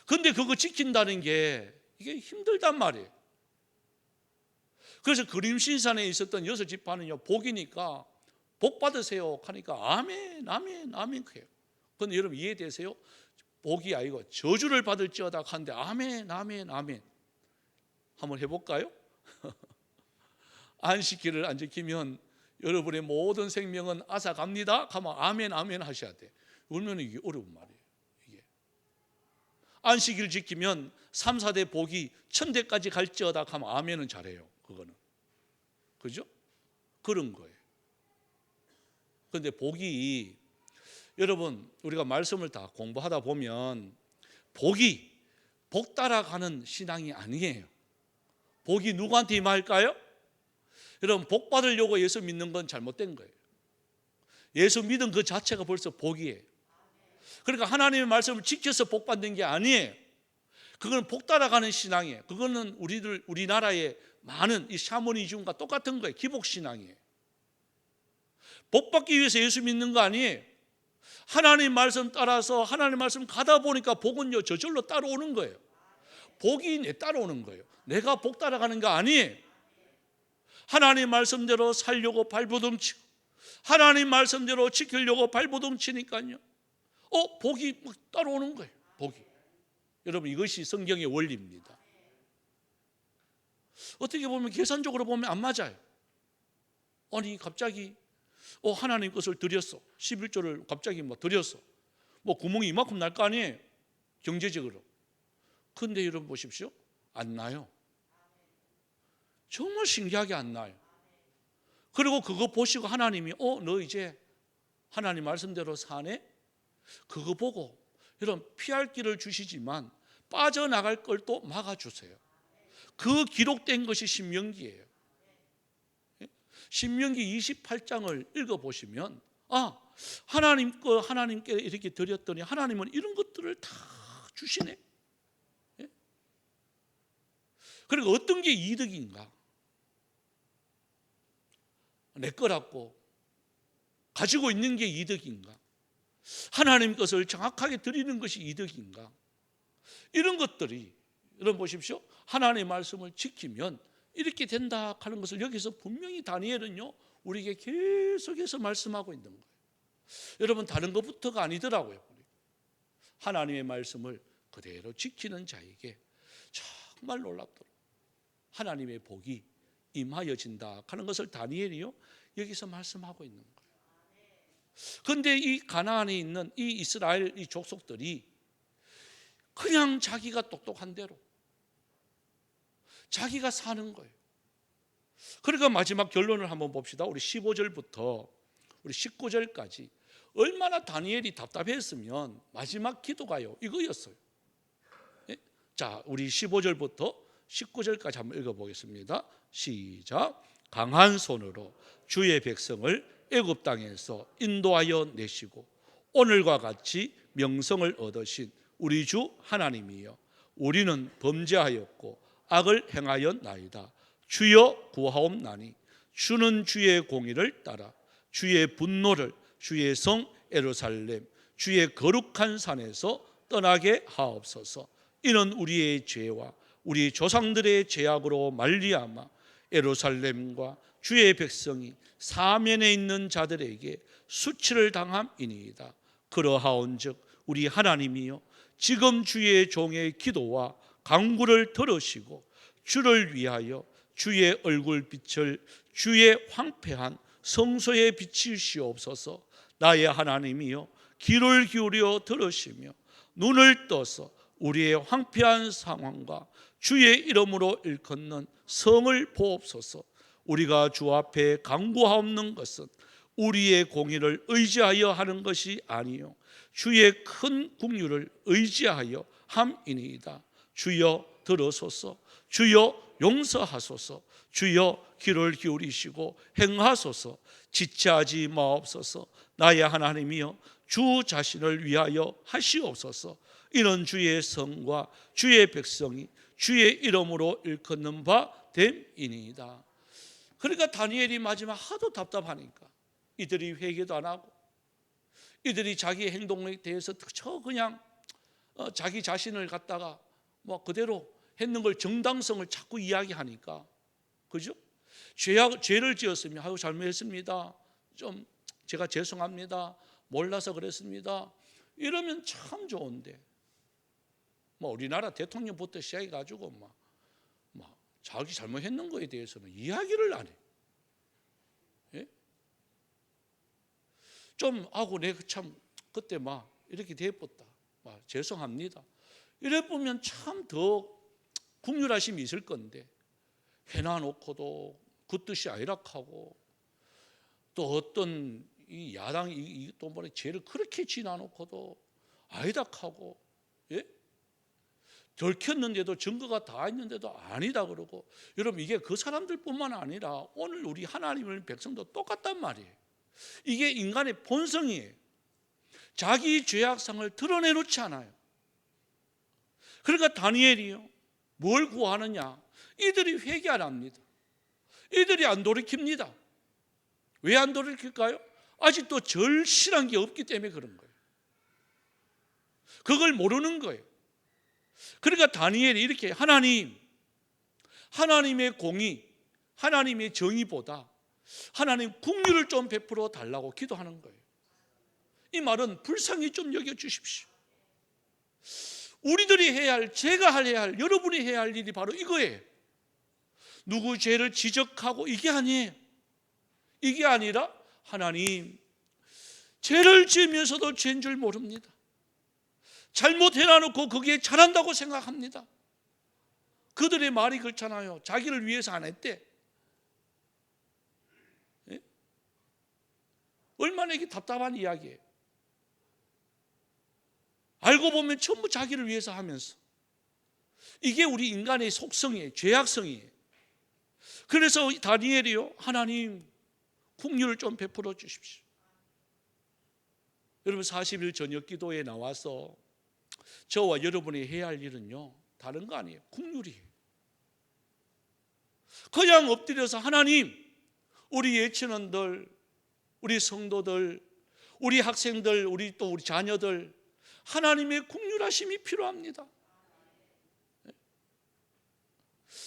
근데 그거 지킨다는 게 이게 힘들단 말이에요. 그래서 그림신산에 있었던 6지파는요, 복이니까 복 받으세요 하니까 아멘, 아멘, 아멘 해요. 그런데 여러분 이해되세요? 복이 아니고 저주를 받을지어다 하는데 아멘, 아멘, 아멘. 한번 해볼까요? 안식일을 안 지키면 여러분의 모든 생명은 앗아갑니다 하면 아멘, 아멘 하셔야 돼. 울면 이게 어려운 말이에요. 이게. 안식일 지키면 3, 4대 복이 천대까지 갈지어다 하면 아멘은 잘해요. 그거는. 그죠? 그런 거예요. 그런데 복이, 여러분 우리가 말씀을 다 공부하다 보면 복이 복 따라가는 신앙이 아니에요. 복이 누구한테 임할까요? 여러분 복 받으려고 예수 믿는 건 잘못된 거예요. 예수 믿은 그 자체가 벌써 복이에요. 그러니까 하나님의 말씀을 지켜서 복 받는 게 아니에요. 그건 복 따라가는 신앙이에요. 그거는 우리나라의 많은 이 샤머니즘과 똑같은 거예요. 기복 신앙이에요. 복 받기 위해서 예수 믿는 거 아니에요. 하나님 말씀 따라서 하나님 말씀 가다 보니까 복은요 저절로 따라오는 거예요. 복이 따라오는 거예요. 내가 복 따라가는 거 아니에요. 하나님 말씀대로 살려고 발버둥치고 하나님 말씀대로 지키려고 발버둥치니까요. 복이 따라오는 거예요. 복이. 여러분 이것이 성경의 원리입니다. 어떻게 보면 계산적으로 보면 안 맞아요. 아니 갑자기 하나님 것을 드렸어. 11조를 갑자기 드렸어. 구멍이 이만큼 날 거 아니에요. 경제적으로. 근데 여러분 보십시오. 안 나요. 정말 신기하게 안 나요. 그리고 그거 보시고 하나님이 너 이제 하나님 말씀대로 사네? 그거 보고 여러분 피할 길을 주시지만 빠져나갈 걸 또 막아주세요. 그 기록된 것이 신명기예요. 신명기 28장을 읽어보시면 하나님께 이렇게 드렸더니 하나님은 이런 것들을 다 주시네. 그리고 어떤 게 이득인가? 내 거라고 가지고 있는 게 이득인가? 하나님 것을 정확하게 드리는 것이 이득인가? 이런 것들이 여러분 보십시오. 하나님의 말씀을 지키면 이렇게 된다 하는 것을 여기서 분명히 다니엘은요 우리에게 계속해서 말씀하고 있는 거예요. 여러분 다른 것부터가 아니더라고요. 하나님의 말씀을 그대로 지키는 자에게 정말 놀랍도록 하나님의 복이 임하여진다 하는 것을 다니엘이요 여기서 말씀하고 있는 거예요. 그런데 이 가나안에 있는 이 이스라엘 이 족속들이 그냥 자기가 똑똑한 대로 자기가 사는 거예요. 그러니까 마지막 결론을 한번 봅시다. 우리 15절부터 우리 19절까지 얼마나 다니엘이 답답했으면 마지막 기도가요 이거였어요. 자, 우리 15절부터 19절까지 한번 읽어보겠습니다. 시작. 강한 손으로 주의 백성을 애굽 땅에서 인도하여 내시고 오늘과 같이 명성을 얻으신 우리 주 하나님이여, 우리는 범죄하였고 악을 행하였나이다. 주여 구하옵나니 주는 주의 공의를 따라 주의 분노를 주의 성 예루살렘 주의 거룩한 산에서 떠나게 하옵소서. 이는 우리의 죄와 우리 조상들의 죄악으로 말미암아 예루살렘과 주의 백성이 사면에 있는 자들에게 수치를 당함이니이다. 그러하온즉 우리 하나님이여, 지금 주의 종의 기도와 간구를 들으시고 주를 위하여 주의 얼굴빛을 주의 황폐한 성소에 비치시옵소서. 나의 하나님이여, 귀를 기울여 들으시며 눈을 떠서 우리의 황폐한 상황과 주의 이름으로 일컫는 성을 보옵소서. 우리가 주 앞에 간구하옵는 것은 우리의 공의를 의지하여 하는 것이 아니요 주의 큰 긍휼을 의지하여 함이니이다. 주여 들으소서. 주여 용서하소서. 주여 귀를 기울이시고 행하소서. 지체하지 마옵소서. 나의 하나님이여, 주 자신을 위하여 하시옵소서. 이는 주의 성과 주의 백성이 주의 이름으로 일컫는 바 됨이니이다. 그러니까 다니엘이 마지막 하도 답답하니까 이들이 회개도 안 하고 이들이 자기 행동에 대해서 그냥 자기 자신을 갖다가 뭐 그대로 했는 걸 정당성을 자꾸 이야기하니까, 그죠? 죄를 지었으면 아유 잘못했습니다, 좀 제가 죄송합니다, 몰라서 그랬습니다, 이러면 참 좋은데 뭐 우리나라 대통령부터 시작해가지고 막 자기 잘못했는 거에 대해서는 이야기를 안 해. 예? 좀 하고 내가 참 그때 막 이렇게 돼버렸다, 막 죄송합니다, 이래 보면 참 더 국률하심이 있을 건데 해놔놓고도 그 뜻이 아니라 하고, 또 어떤 이 야당이 또 뭐래 죄를 그렇게 지나놓고도 아니다 하고, 예? 들켰는데도 증거가 다 있는데도 아니다 그러고. 여러분, 이게 그 사람들뿐만 아니라 오늘 우리 하나님의 백성도 똑같단 말이에요. 이게 인간의 본성이에요. 자기 죄악상을 드러내놓지 않아요. 그러니까 다니엘이요, 뭘 구하느냐? 이들이 회개 안 합니다. 이들이 안 돌이킵니다. 왜 안 돌이킬까요? 아직도 절실한 게 없기 때문에 그런 거예요. 그걸 모르는 거예요. 그러니까 다니엘이 이렇게 하나님의 공의, 하나님의 정의보다 하나님 긍휼을 좀 베풀어 달라고 기도하는 거예요. 이 말은 불쌍히 좀 여겨주십시오. 우리들이 해야 할, 제가 해야 할, 여러분이 해야 할 일이 바로 이거예요. 누구 죄를 지적하고 이게 아니에요. 이게 아니라 하나님, 죄를 지으면서도 죄인 줄 모릅니다. 잘못해놔놓고 거기에 잘한다고 생각합니다. 그들의 말이 그렇잖아요. 자기를 위해서 안 했대. 예? 얼마나 이게 답답한 이야기예요. 알고 보면 전부 자기를 위해서 하면서. 이게 우리 인간의 속성이에요. 죄악성이에요. 그래서 다니엘이요, 하나님 긍휼을 좀 베풀어 주십시오. 여러분, 40일 저녁 기도에 나와서 저와 여러분이 해야 할 일은요, 다른 거 아니에요. 긍휼이에요. 그냥 엎드려서 하나님, 우리 예친원들, 우리 성도들, 우리 학생들, 우리 자녀들, 하나님의 긍휼하심이 필요합니다.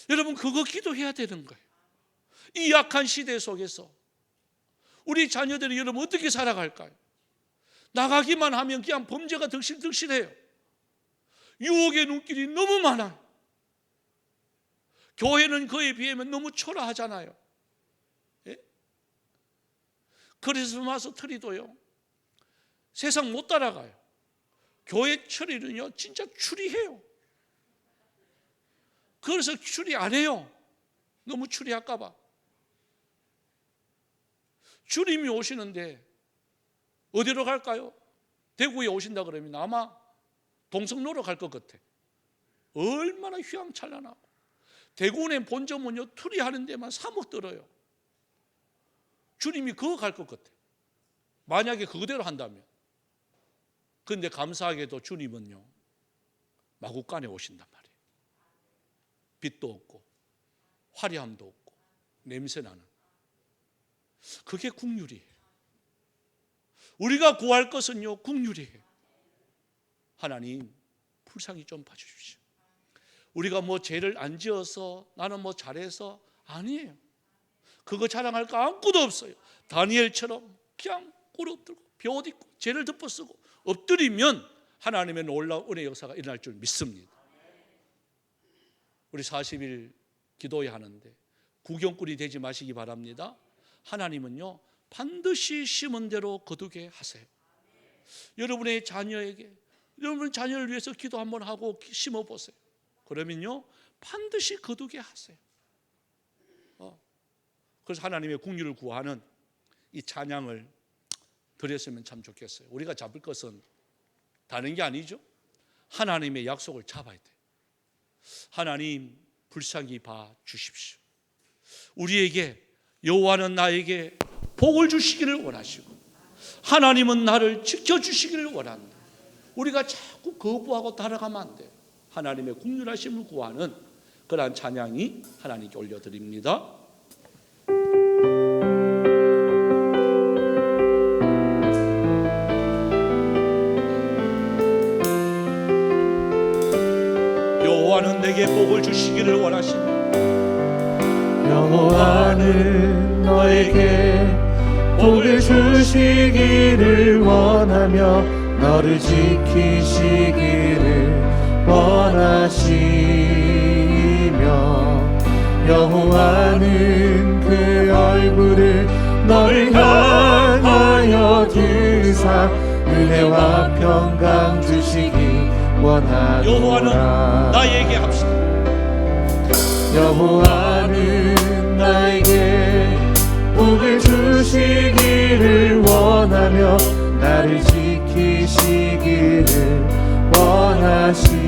여러분, 그거 기도해야 되는 거예요. 이 약한 시대 속에서 우리 자녀들이 여러분 어떻게 살아갈까요? 나가기만 하면 그냥 범죄가 득실득실해요. 유혹의 눈길이 너무 많아요. 교회는 그에 비하면 너무 초라하잖아요. 예? 크리스마스 트리도요, 세상 못 따라가요. 교회 처리는요, 진짜 추리해요. 그래서 추리 안 해요. 너무 추리할까 봐. 주님이 오시는데 어디로 갈까요? 대구에 오신다 그러면 아마 동성로로 갈 것 같아. 얼마나 휘황찬란하고. 대구의 본점은요, 투리하는 데만 3억 들어요. 주님이 그거 갈 것 같아. 만약에 그대로 한다면. 그런데 감사하게도 주님은요, 마구간에 오신단 말이에요. 빛도 없고 화려함도 없고 냄새나는. 그게 긍휼이에요. 우리가 구할 것은요, 긍휼이에요. 하나님, 불쌍히 좀 봐주십시오. 우리가 뭐 죄를 안 지어서, 나는 뭐 잘해서, 아니에요. 그거 자랑할 거 아무것도 없어요. 다니엘처럼 그냥 꿇어 엎드리고 벼옷 입고 죄를 덮어쓰고 엎드리면 하나님의 놀라운 은혜 역사가 일어날 줄 믿습니다. 우리 40일 기도해야 하는데 구경꾼이 되지 마시기 바랍니다. 하나님은요, 반드시 심은 대로 거두게 하세요. 여러분의 자녀에게, 여러분 자녀를 위해서 기도 한번 하고 심어보세요. 그러면요, 반드시 거두게 하세요. 그래서 하나님의 긍휼을 구하는 이 찬양을 드렸으면 참 좋겠어요. 우리가 잡을 것은 다른 게 아니죠. 하나님의 약속을 잡아야 돼요. 하나님, 불쌍히 봐 주십시오. 우리에게, 여호와는 나에게 복을 주시기를 원하시고 하나님은 나를 지켜주시기를 원한다. 우리가 자꾸 거부하고 따라가면 안 돼요. 하나님의 국률하심을 구하는 그러한 찬양이 하나님께 올려드립니다. 여호와는 내게 복을 주시기를 원하십니다. 여호와는 너에게 복을 주시기를 원하며 너를 지키시기를 원하시며 여호와는 그 얼굴을 너를 향하여 드사 은혜와 평강 주시기 원하노라. 여호와는 나에게 합시다. 여호와는 나에게 복을 주시기를 원하며 나를 지키시기를 원하시며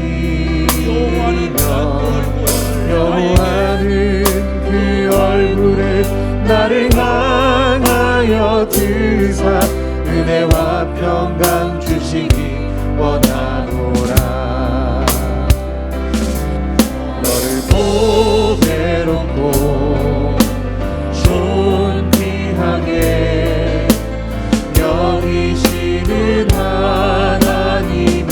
여호와는 그 얼굴을 나를 향하여 드사 은혜와 평강 주시기 원하노라. 너를 보배롭고 존귀하게 여기시는 하나님이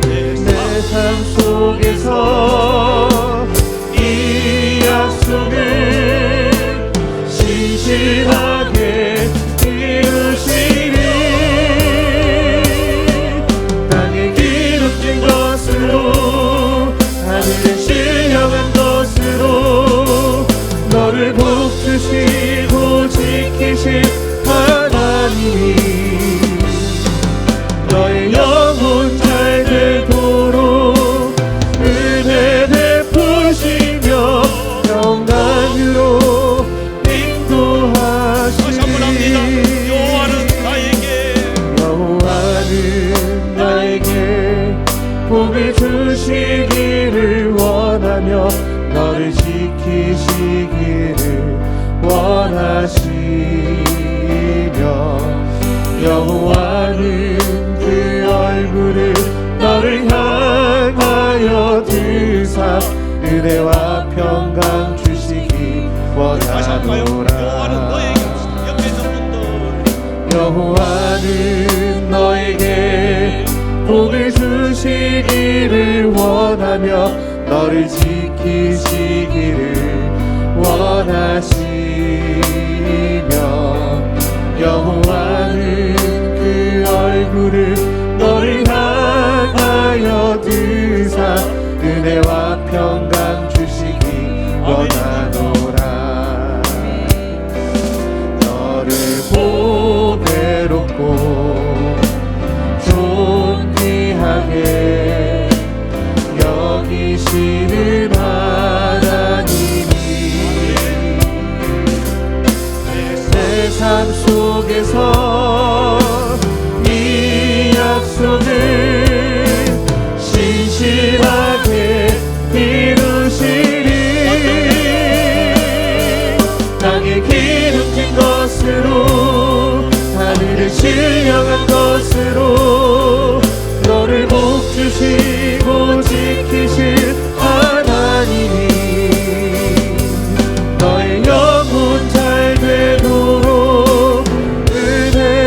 내 삶 속에서 이 약속을 신실하게 이루시리. 땅에 기록된 것으로 하늘에 신령한 것으로 너를 복주시고 지키실 하나님이 너의 영혼 잘 되도록 은혜 베푸시며 평강으로 다시 한번 합니다. 인도하시리. 여호와는 나에게 복을 주시기를 원하며 너를 지키시기를 원하시며 여호와는 그 얼굴을 너를 향하여 드사 은혜와 평강 주시기 다시 할까요? 여호와는 원하노라. 너에게 합시다. 옆에 있는 분들 여호와는 너에게 복을 주시기를 원하며 너를 지키시기를 원하시며 여호와는 그 얼굴을 너를 향하여 드사 은혜와 평강 주시기 원하노라. 너를 보배롭고 존귀하게 여기시는 하나님이 내 삶 속에서 이 약속을 신실하게 이루시리. 땅에 기름진 것으로 하늘을 신령한 것으로 너를 복주시고 지키실 하나님이 너의 영혼 잘 되도록 은혜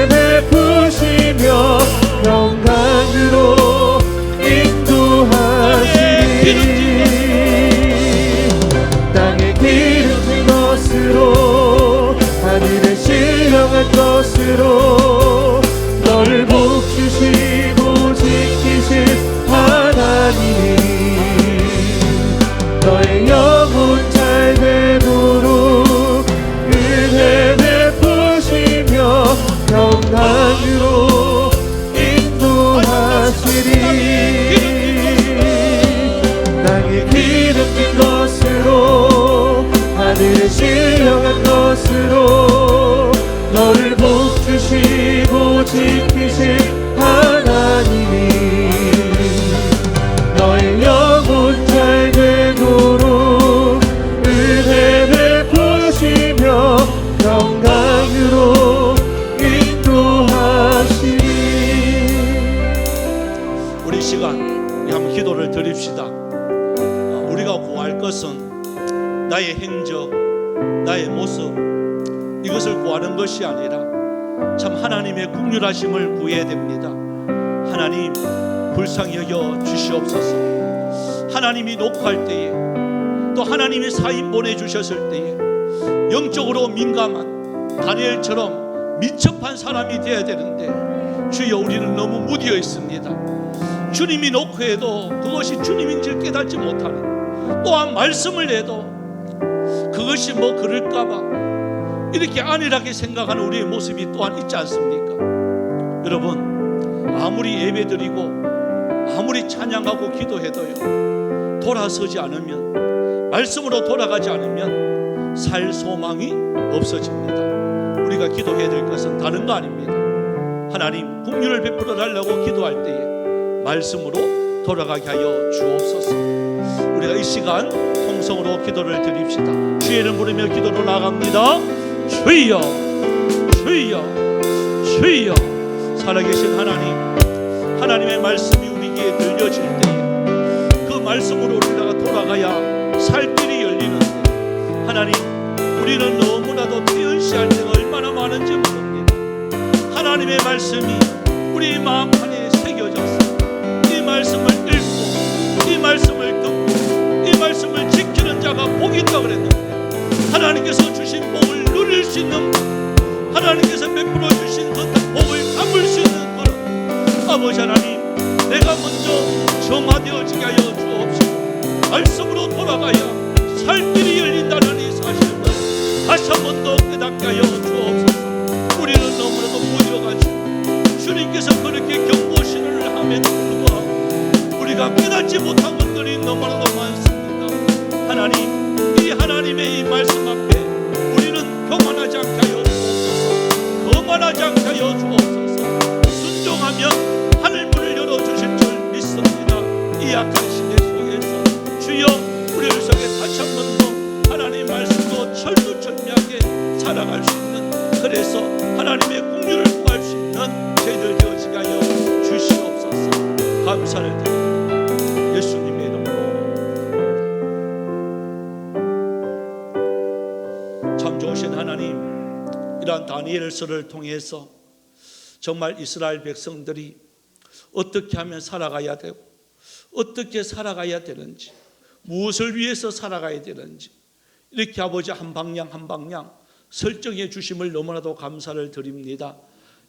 드립시다. 우리가 구할 것은 나의 행적, 나의 모습, 이것을 구하는 것이 아니라 참 하나님의 긍휼하심을 구해야 됩니다. 하나님 불쌍히 여겨 주시옵소서. 하나님이 녹화할 때에, 또 하나님이 사인 보내주셨을 때에 영적으로 민감한 다니엘처럼 민첩한 사람이 되어야 되는데, 주여 우리는 너무 무디어 있습니다. 주님이 녹화해도 그것이 주님인지를 깨닫지 못하는, 또한 말씀을 해도 그것이 뭐 그럴까봐 이렇게 안일하게 생각하는 우리의 모습이 또한 있지 않습니까? 여러분, 아무리 예배드리고 아무리 찬양하고 기도해도요, 돌아서지 않으면, 말씀으로 돌아가지 않으면 살 소망이 없어집니다. 우리가 기도해야 될 것은 다른 거 아닙니다. 하나님 긍휼을 베풀어 달라고 기도할 때에 말씀으로 돌아가게 하여 주옵소서. 우리가 이 시간 통성으로 기도를 드립시다. 주의 이름 부르며 기도로 나갑니다. 주여, 주여, 주여. 살아계신 하나님, 하나님의 말씀이 우리에게 들려질 때에 그 말씀으로 우리가 돌아가야 살 길이 열리는데, 하나님 우리는 너무나도 태연시할 때가 얼마나 많은지 모릅니다. 하나님의 말씀이 우리 마음 안에 새겨져서 이 말씀을 읽고 이 말씀을 듣고 이 말씀을 지키는 자가 복이 있다고 그랬는데, 하나님께서 주신 복을 누릴 수 있는 것, 하나님께서 베풀어 주신 그 복을 담을 수 있는 것, 아버지 하나님, 내가 먼저 정화되어지게 하여 주옵시고 말씀으로 돌아가야 살 길이 열린다는 이 사실을 다시 한 번 더 깨닫게 하여 주옵소서. 우리는 너무나도 무뎌가지고 주님께서 그렇게 경고신을 함에도 불구하고 우리가 깨닫지 못한 것들이 너무나도 많습니다. 하나님, 이 하나님의 이 말씀 앞에 우리는 교만하지 않게 하여 주옵소서. 거만하지 않게 하여 주옵소서. 순종하면 하늘문을 열어주실 줄 믿습니다. 이 약한 시대 속에서 주여 우리를 속에 다시 한 번 더 하나님의 말씀도 철두철미하게 살아갈 수 있는, 그래서 하나님의 긍휼을 구할 수 있는 저희들 되어지게 하여 주시옵소서. 감사를 드립니다. 예수님의 이름으로. 참 좋으신 하나님, 이러한 다니엘서를 통해서 정말 이스라엘 백성들이 어떻게 하면 살아가야 되고 어떻게 살아가야 되는지, 무엇을 위해서 살아가야 되는지, 이렇게 아버지 한 방향 한 방향 설정해 주심을 너무나도 감사를 드립니다.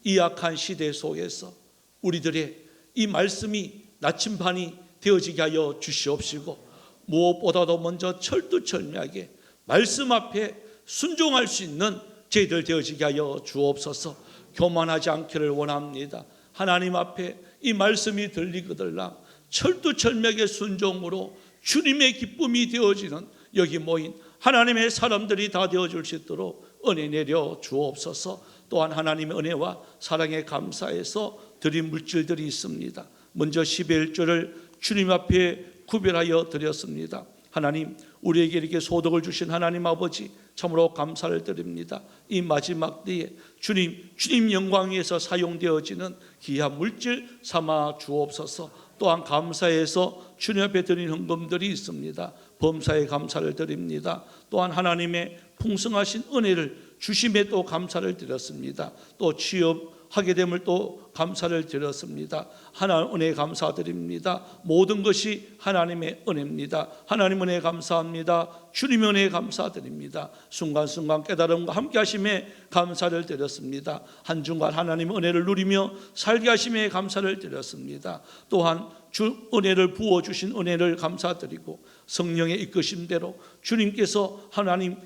이 악한 시대 속에서 우리들의 이 말씀이 나침반이 되어지게 하여 주시옵시고, 무엇보다도 먼저 철두철미하게 말씀 앞에 순종할 수 있는 저희들 되어지게 하여 주옵소서. 교만하지 않기를 원합니다. 하나님 앞에 이 말씀이 들리거들랑 철두철미하게 순종으로 주님의 기쁨이 되어지는 여기 모인 하나님의 사람들이 다 되어줄 수 있도록 은혜 내려 주옵소서. 또한 하나님의 은혜와 사랑에 감사해서 드린 물질들이 있습니다. 먼저 11조를 주님 앞에 구별하여 드렸습니다. 하나님, 우리에게 이렇게 소득을 주신 하나님 아버지 참으로 감사를 드립니다. 이 마지막 때에 주님 영광 위에서 사용되어지는 귀한 물질 삼아 주옵소서. 또한 감사해서 주님 앞에 드린 헌금들이 있습니다. 범사에 감사를 드립니다. 또한 하나님의 풍성하신 은혜를 주심에 또 감사를 드렸습니다. 또 취업하게 됨을 또 감사를 드렸습니다. 하나님 은혜 감사드립니다. 모든 것이 하나님의 은혜입니다. 하나님 은혜 감사합니다. 주님 은혜 감사드립니다. 순간순간 깨달음과 함께 하심에 감사를 드렸습니다. 한 주간 하나님의 은혜를 누리며 살게 하심에 감사를 드렸습니다. 또한 주 은혜를 부어주신 은혜를 감사드리고 성령의 이끄심대로 주님께서 하나님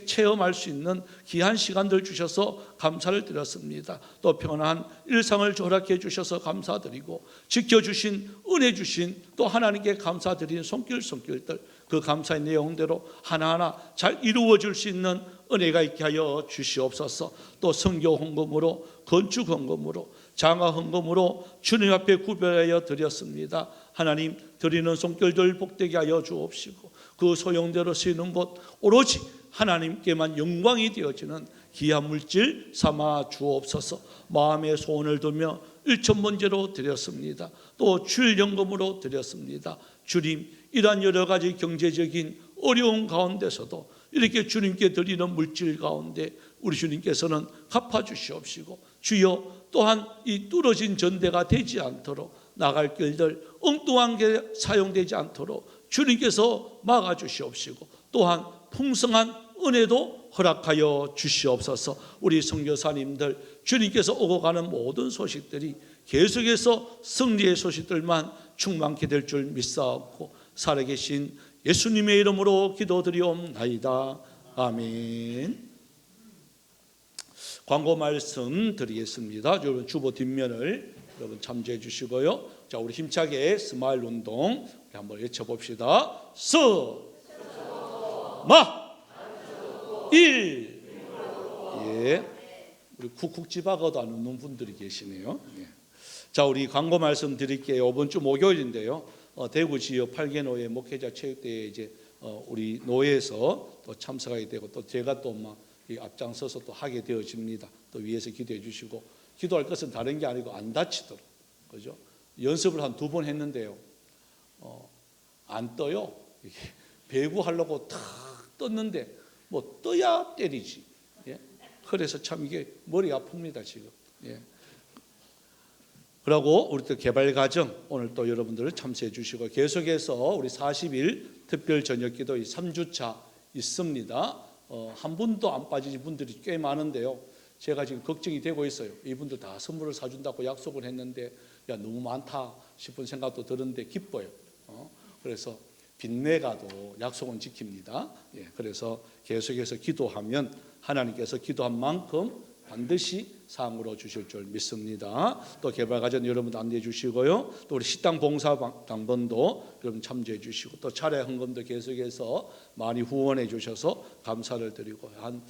체험할 수 있는 귀한 시간들 주셔서 감사를 드렸습니다. 또 편안한 일상을 허락해 주셔서 감사드리고 지켜주신 은혜 주신 또 하나님께 감사드리는 손길들, 그 감사의 내용대로 하나하나 잘 이루어질 수 있는 은혜가 있게 하여 주시옵소서. 또 선교 헌금으로, 건축 헌금으로, 장화 헌금으로 주님 앞에 구별하여 드렸습니다. 하나님, 드리는 손길들 복되게 하여 주옵시고 그 소용대로 쓰이는 곳 오로지 하나님께만 영광이 되어지는 귀한 물질 삼아 주옵소서. 마음의 소원을 두며 일천번제로 드렸습니다. 또 주일연금으로 드렸습니다. 주님, 이러한 여러 가지 경제적인 어려운 가운데서도 이렇게 주님께 드리는 물질 가운데 우리 주님께서는 갚아주시옵시고, 주여 또한 이 뚫어진 전대가 되지 않도록, 나갈 길들 엉뚱한 게 사용되지 않도록 주님께서 막아주시옵시고, 또한 풍성한 은혜도 허락하여 주시옵소서. 우리 선교사님들, 주님께서 오고 가는 모든 소식들이 계속해서 승리의 소식들만 충만케 될 줄 믿사옵고, 살아계신 예수님의 이름으로 기도드리옵나이다. 아멘. 광고 말씀 드리겠습니다. 여러분 주보 뒷면을 여러분 참조해 주시고요. 자, 우리 힘차게 스마일 운동 한번 외쳐봅시다. 일. 예. 우리 쿡쿡 집하고도 안 웃는 분들이 계시네요. 예. 자, 우리 광고 말씀 드릴게요. 이번 주 목요일인데요. 대구 지역 8개 노예 목회자 체육대회에 이제 우리 노예에서 또 참석하게 되고, 또 제가 또 막 앞장서서 또 하게 되어집니다. 또 위에서 기도해 주시고, 기도할 것은 다른 게 아니고 안 다치도록, 그죠? 연습을 한 2번 했는데요. 안 떠요. 이게 배구하려고 탁 떴는데 뭐 떠야 때리지. 예? 그래서 참 이게 머리 아픕니다 지금. 예. 그리고 우리 또 개발과정 오늘 또 여러분들 참석해 주시고, 계속해서 우리 40일 특별 저녁기도 3주차 있습니다. 한 분도 안 빠지신 분들이 꽤 많은데요. 제가 지금 걱정이 되고 있어요. 이분들 다 선물을 사준다고 약속을 했는데 야 너무 많다 싶은 생각도 드는데 기뻐요. 그래서 빚내가도 약속은 지킵니다. 예, 그래서 계속해서 기도하면 하나님께서 기도한 만큼 반드시 상으로 주실 줄 믿습니다. 또 개발과정 여러분 안내해 주시고요. 또 우리 식당 봉사 당번도 여러분 참조해 주시고, 또 차례 헌금도 계속해서 많이 후원해 주셔서 감사를 드리고, 한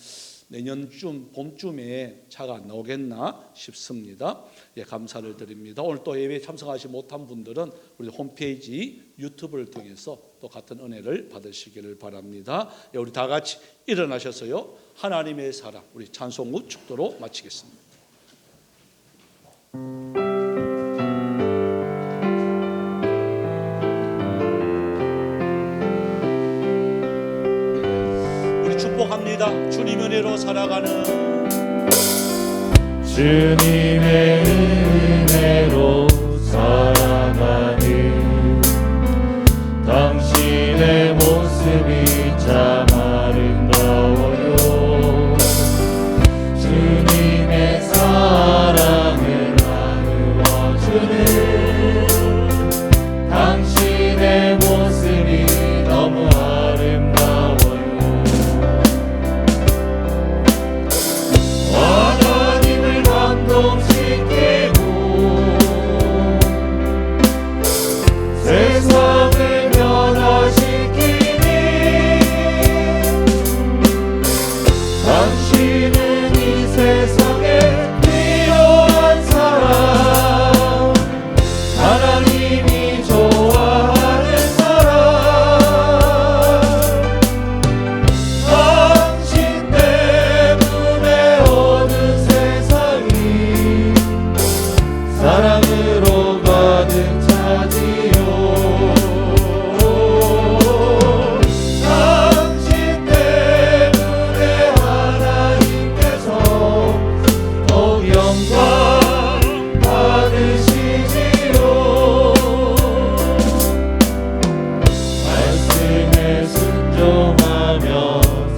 내년쯤 봄쯤에 차가 안 나오겠나 싶습니다. 예, 감사를 드립니다. 오늘 또 예배 참석하지 못한 분들은 우리 홈페이지 유튜브를 통해서 또 같은 은혜를 받으시기를 바랍니다. 예, 우리 다 같이 일어나셔서요, 하나님의 사랑 우리 찬송 후 축도로 마치겠습니다. 우리 축복합니다. 주님 은혜로 살아가는, 주님의 은혜로 살아가는 당신의 모습이 참 아름다워요. 주님의 사랑을 나누어주는 당신의 모습이 너무 아름다워요. 하나님을 감동시키고 세상을 변화시키니 당신은 이 세상에 필요한 사람, 하나님이 좋아하는 사람, 당신 때문에 어느 세상이 사랑으로 가득 차지요. 당신 때문에 하나님께서 더욱 영광 받으시지요. 말씀에 순종하며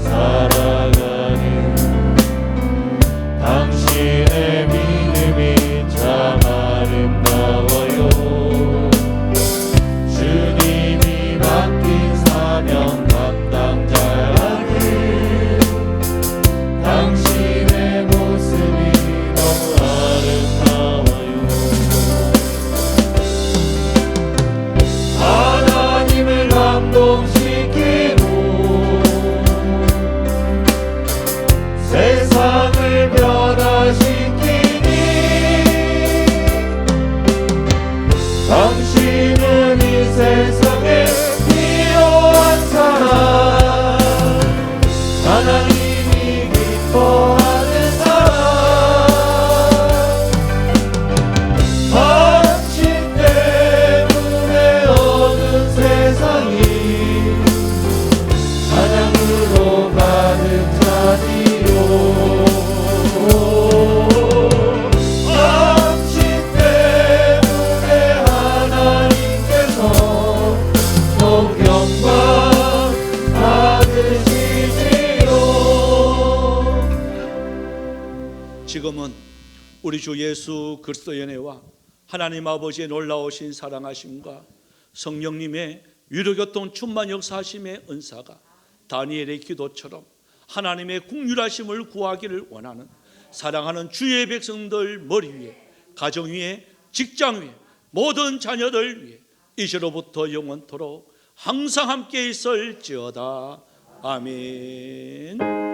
살아가는 당신의 믿음이 참 아름다워요. 주님이 맡긴 사명 감당자라는 당신의 모습이 너무 아름다워요. 하나님을 감동시키고 세상을 변화시키니 당신은 이 세상에 필요한 사람, 하나님이 기뻐하는 사람, 당신 때문에 어느 세상이 영광 받으시지로. 지금은 우리 주 예수 그리스도의 은혜와 하나님 아버지의 놀라우신 사랑하심과 성령님의 위로교통 충만 역사하심의 은사가 다니엘의 기도처럼 하나님의 긍휼하심을 구하기를 원하는 사랑하는 주의 백성들 머리 위에, 가정 위에, 직장 위에, 모든 자녀들 위에 이제로부터 영원토록 항상 함께 있을지어다. 아멘.